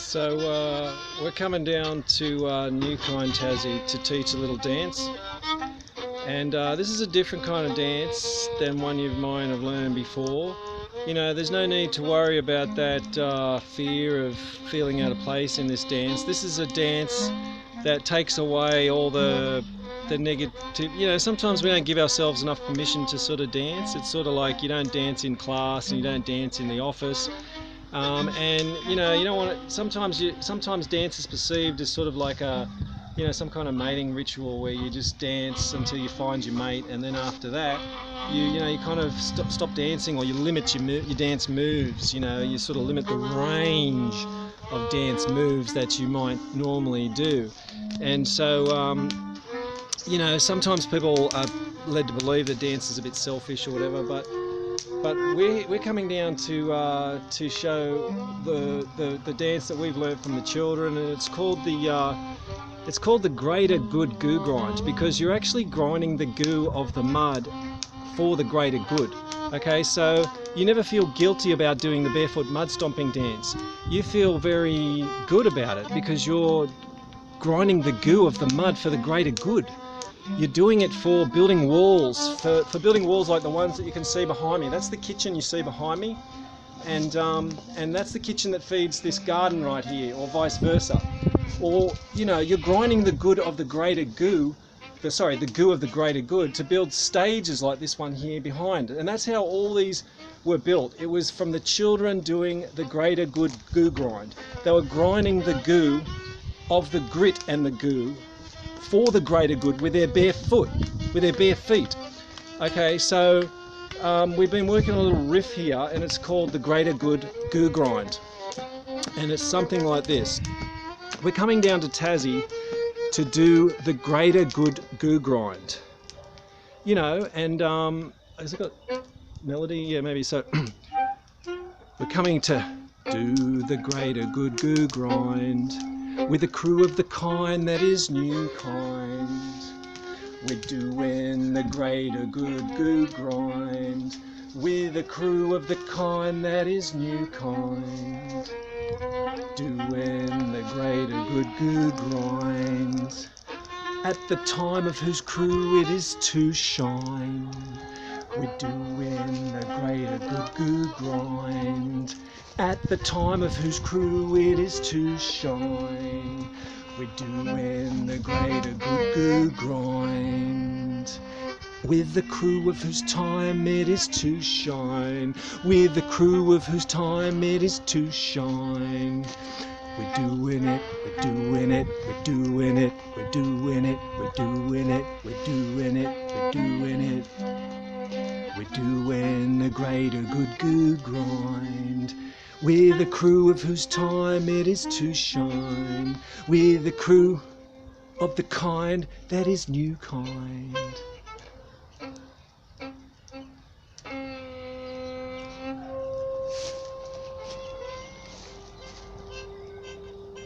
So we're coming down to New Kind, Tassie to teach a little dance, and this is a different kind of dance than one you might have learned before. You know, there's no need to worry about that fear of feeling out of place in this dance. This is a dance that takes away all the negative. You know, sometimes we don't give ourselves enough permission to sort of dance. It's sort of like you don't dance in class and you don't dance in the office. And you know, you don't want to. Sometimes dance is perceived as sort of like a, you know, some kind of mating ritual where you just dance until you find your mate, and then after that, you know, you kind of stop dancing, or you limit your dance moves. You know, you sort of limit the range of dance moves that you might normally do, and so you know, sometimes people are led to believe that dance is a bit selfish or whatever, but we're coming down to show the dance that we've learned from the children, and it's called the greater good goo grind, because you're actually grinding the goo of the mud for the greater good. Okay, so you never feel guilty about doing the barefoot mud stomping dance. You feel very good about it because you're grinding the goo of the mud for the greater good. You're doing it for building walls, for building walls like the ones that you can see behind me. That's the kitchen you see behind me, and that's the kitchen that feeds this garden right here, or vice versa. Or, you know, you're grinding the good of the greater goo, the goo of the greater good, to build stages like this one here behind. And that's how all these were built. It was from the children doing the greater good goo grind. They were grinding the goo of the grit and the goo for the greater good with their bare feet. Okay, so we've been working on a little riff here, and it's called the greater good goo grind, and it's something like this. We're coming down to Tassie to do the greater good goo grind, you know, and has it got melody? Yeah, maybe. So we're coming to do the greater good goo grind with a crew of the kind that is new kind. We're doing the greater good goo grind with a crew of the kind that is new kind. Doing the greater good goo grind at the time of whose crew it is to shine. We're doing the greater good goo grind at the time of whose crew it is to shine. We're doing the greater good goo grind with the crew of whose time it is to shine. With the crew of whose time it is to shine. We're doing it, we're doing it, we're doing it, we're doing it, we're doing it, we're doing it, we're doing it. We're doing the greater good goo grind with a crew of whose time it is to shine. With a crew of the kind that is new kind.